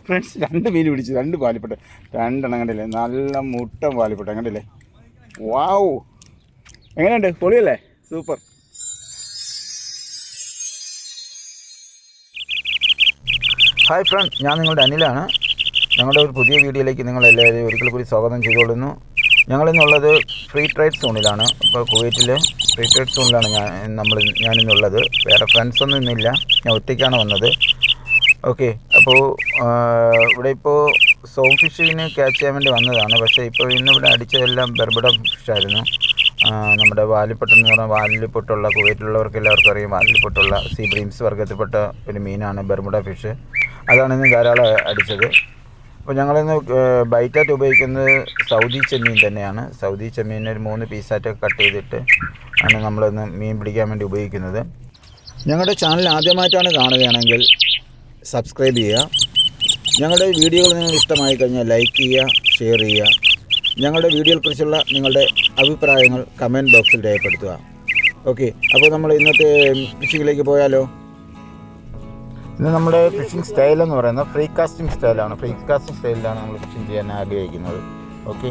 Friends 2 മീൻ പിടിച്ചു, 2 വാലിപ്പെട്ട, 2 എണ്ണം കണ്ടില്ലേ, നല്ല മുട്ടൻ വാലിപ്പെട്ട കണ്ടില്ലേ. വാവ്, എങ്ങനെയുണ്ട്? പൊളിയല്ലേ? സൂപ്പർ. ഹായ് ഫ്രണ്ട്, ഞാൻ നിങ്ങളുടെ അനിലാണ്. ഞങ്ങളുടെ ഒരു പുതിയ വീഡിയോയിലേക്ക് നിങ്ങളെല്ലാവരെയും ഒരിക്കൽ കൂടി സ്വാഗതം ചെയ്തുകൊള്ളുന്നു. ഞങ്ങളിന്നുള്ളത് ഫ്രീ ട്രേഡ് സോണിലാണ്. ഇപ്പോൾ കുവൈറ്റിൽ ഫ്രീ ട്രേഡ് സോണിലാണ് ഞാനിന്നുള്ളത്. വേറെ ഫ്രണ്ട്സൊന്നും ഇന്നില്ല, ഞാൻ ഒറ്റയ്ക്കാണ് വന്നത്. ഓക്കെ, അപ്പോൾ ഇവിടെ ഇപ്പോൾ സോം ഫിഷിന് ക്യാച്ച് ചെയ്യാൻ വേണ്ടി വന്നതാണ്. പക്ഷേ ഇപ്പോൾ ഇന്നിവിടെ അടിച്ചതെല്ലാം ബർബഡ ഫിഷായിരുന്നു. നമ്മുടെ വാലിപ്പൊട്ട് എന്ന് പറഞ്ഞാൽ വാലിപ്പൊട്ടുള്ള, കുവൈറ്റിലുള്ളവർക്ക് എല്ലാവർക്കും അറിയാം, വാലിപ്പൊട്ടുള്ള സീ ബ്രീംസ് വർഗ്ഗത്തിൽപ്പെട്ട ഒരു മീനാണ് ബർബഡ ഫിഷ്. അതാണ് ഇന്ന് ധാരാളം അടിച്ചത്. അപ്പോൾ ഞങ്ങളിന്ന് ബൈറ്റായിട്ട് ഉപയോഗിക്കുന്നത് സൗദി ചെമ്മീൻ തന്നെയാണ്. സൗദി ചെമ്മീനെ ഒരു 3 പീസായിട്ട് കട്ട് ചെയ്തിട്ട് ആണ് നമ്മളിന്ന് മീൻ പിടിക്കാൻ വേണ്ടി ഉപയോഗിക്കുന്നത്. ഞങ്ങളുടെ ചാനൽ ആദ്യമായിട്ടാണ് കാണുകയാണെങ്കിൽ സബ്സ്ക്രൈബ് ചെയ്യുക. ഞങ്ങളുടെ വീഡിയോകൾ നിങ്ങൾക്ക് ഇഷ്ടമായി കഴിഞ്ഞാൽ ലൈക്ക് ചെയ്യുക, ഷെയർ ചെയ്യുക. ഞങ്ങളുടെ വീഡിയോയെക്കുറിച്ചുള്ള നിങ്ങളുടെ അഭിപ്രായങ്ങൾ കമൻറ്റ് ബോക്സിൽ രേഖപ്പെടുത്തുക. ഓക്കെ, അപ്പോൾ നമ്മൾ ഇന്നത്തെ ഫിഷിങ്ങിലേക്ക് പോയാലോ. ഇന്ന് നമ്മുടെ ഫിഷിംഗ് സ്റ്റൈൽ എന്ന് പറയുന്നത് ഫ്രീ കാസ്റ്റിംഗ് സ്റ്റൈലാണ്. ഫ്രീ കാസ്റ്റിംഗ് സ്റ്റൈലിലാണ് നമ്മൾ ഫിഷിംഗ് ചെയ്യാൻ ആഗ്രഹിക്കുന്നത്. ഓക്കെ,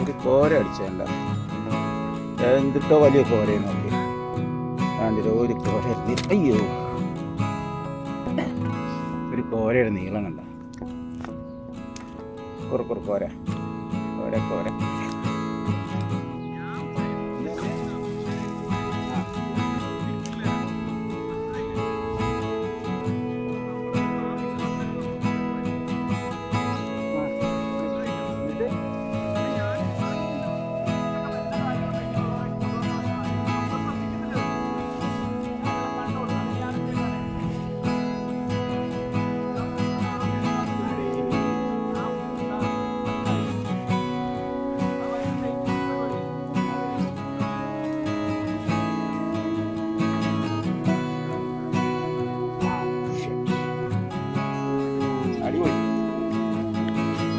ഒരു കോര അടിച്ചേണ്ട, എന്തിട്ടോ വലിയ കോരയെ നോക്കി അതിൻ്റെ ഒരു കോര. അയ്യോ, ഒരു കോരയുടെ നീളം കണ്ട, കോര കോര കോര.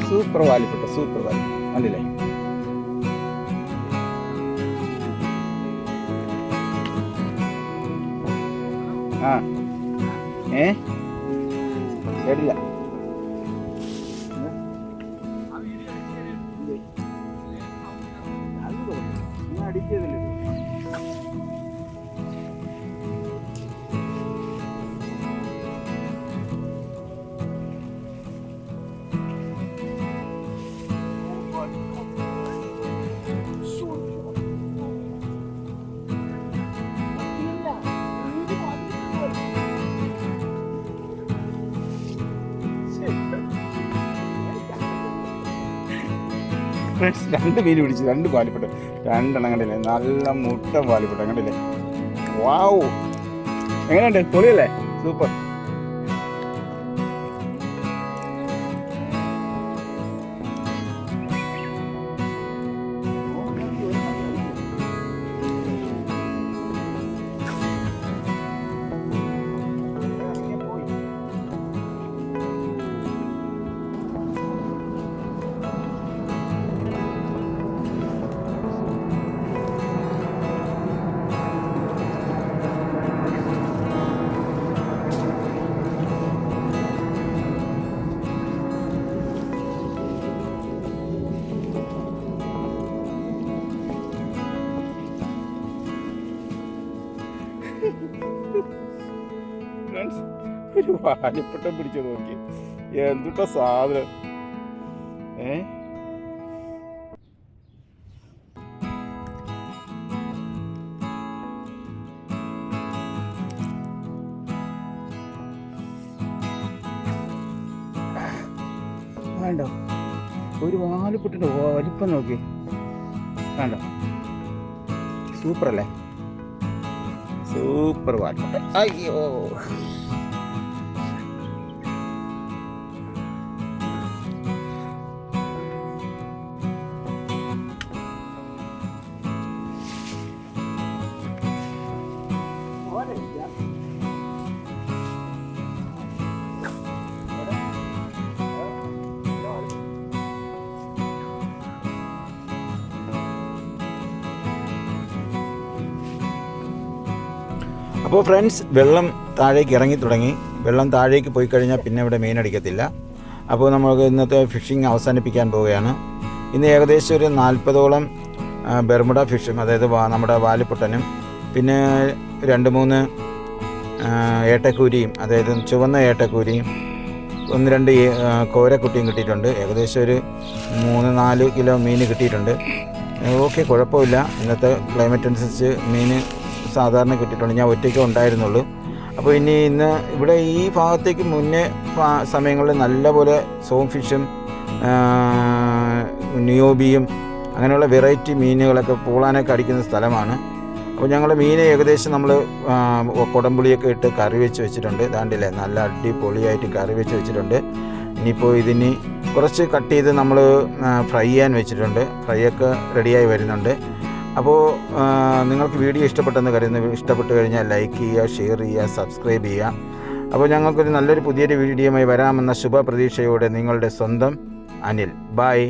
സൂപ്പർ വാലിപ്പെട്ട, സൂപ്പർ വാലി കണ്ടില്ലേ. കേട്ടില്ല. അടിക്കതില്ല. ഫ്രണ്ട്സ് 2 മീൻ പിടിച്ചു, 2 വാലിപ്പെട്ട, 2 എണ്ണം കണ്ടില്ലേ, നല്ല മുട്ടൻ വാലിപ്പെട്ട കണ്ടില്ലേ. വാവ്, എങ്ങനെയുണ്ട്? പൊളിയല്ലേ? സൂപ്പർ. ഫ്രണ്ട്സ്, ഒരു വാലിപ്പട്ടം പിടിച്ചു നോക്കി, എന്തുട്ട സാധനം. വേണ്ടോ, ഒരു വാലിപ്പട്ടിൻ്റെ വലിപ്പം നോക്കി, വേണ്ട. സൂപ്പർ അല്ലേ? സൂപ്പർ വാലിപ്പട്ട. അയ്യോ, അപ്പോൾ ഫ്രണ്ട്സ്, വെള്ളം താഴേക്ക് ഇറങ്ങി തുടങ്ങി. വെള്ളം താഴേക്ക് പോയി കഴിഞ്ഞാൽ പിന്നെ ഇവിടെ മീൻ അടിക്കത്തില്ല. അപ്പോൾ നമുക്ക് ഇന്നത്തെ ഫിഷിംഗ് അവസാനിപ്പിക്കാൻ പോവുകയാണ്. ഇന്ന് ഏകദേശം ഒരു 40ഓളം ബെർമുഡ ഫിഷും, അതായത് നമ്മുടെ വാലിപ്പൊട്ടനും, പിന്നെ 2-3 ഏട്ടക്കൂരിയും, അതായത് ചുവന്ന ഏട്ടക്കൂരിയും, 1-2 കോരക്കുട്ടിയും കിട്ടിയിട്ടുണ്ട്. ഏകദേശം ഒരു 3-4 കിലോ മീൻ കിട്ടിയിട്ടുണ്ട്. ഓക്കെ, കുഴപ്പമില്ല. ഇന്നത്തെ ക്ലൈമറ്റ് അനുസരിച്ച് മീൻ സാധാരണ കിട്ടിയിട്ടുണ്ട്. ഞാൻ ഒറ്റയ്ക്കേ ഉണ്ടായിരുന്നുള്ളൂ. അപ്പോൾ ഇന്ന് ഇവിടെ ഈ ഭാഗത്തേക്ക് മുന്നേ സമയങ്ങളിൽ നല്ലപോലെ സോം ഫിഷും നിയോബിയും അങ്ങനെയുള്ള വെറൈറ്റി മീനുകളൊക്കെ പൂളാനൊക്കെ അടിക്കുന്ന സ്ഥലമാണ്. അപ്പോൾ ഞങ്ങൾ മീനെ ഏകദേശം നമ്മൾ കുടംപുളിയൊക്കെ ഇട്ട് കറി വെച്ച് വെച്ചിട്ടുണ്ട്. ഇതാണ്ടില്ലേ, നല്ല അടിപൊളിയായിട്ട് കറി വെച്ച് വെച്ചിട്ടുണ്ട്. ഇനിയിപ്പോൾ ഇതിന് കുറച്ച് കട്ട് ചെയ്ത് നമ്മൾ ഫ്രൈ ചെയ്യാൻ വെച്ചിട്ടുണ്ട്. ഫ്രൈ ഒക്കെ റെഡിയായി വരുന്നുണ്ട്. അപ്പോൾ നിങ്ങൾക്ക് വീഡിയോ ഇഷ്ടപ്പെട്ടെന്ന് കരുതുന്നു. ഇഷ്ടപ്പെട്ട് കഴിഞ്ഞാൽ ലൈക്ക് ചെയ്യുക, ഷെയർ ചെയ്യുക, സബ്സ്ക്രൈബ് ചെയ്യുക. അപ്പോൾ ഞങ്ങൾക്കൊരു പുതിയൊരു വീഡിയോയുമായി വരാമെന്ന ശുഭപ്രതീക്ഷയോടെ നിങ്ങളുടെ സ്വന്തം അനിൽ. ബൈ.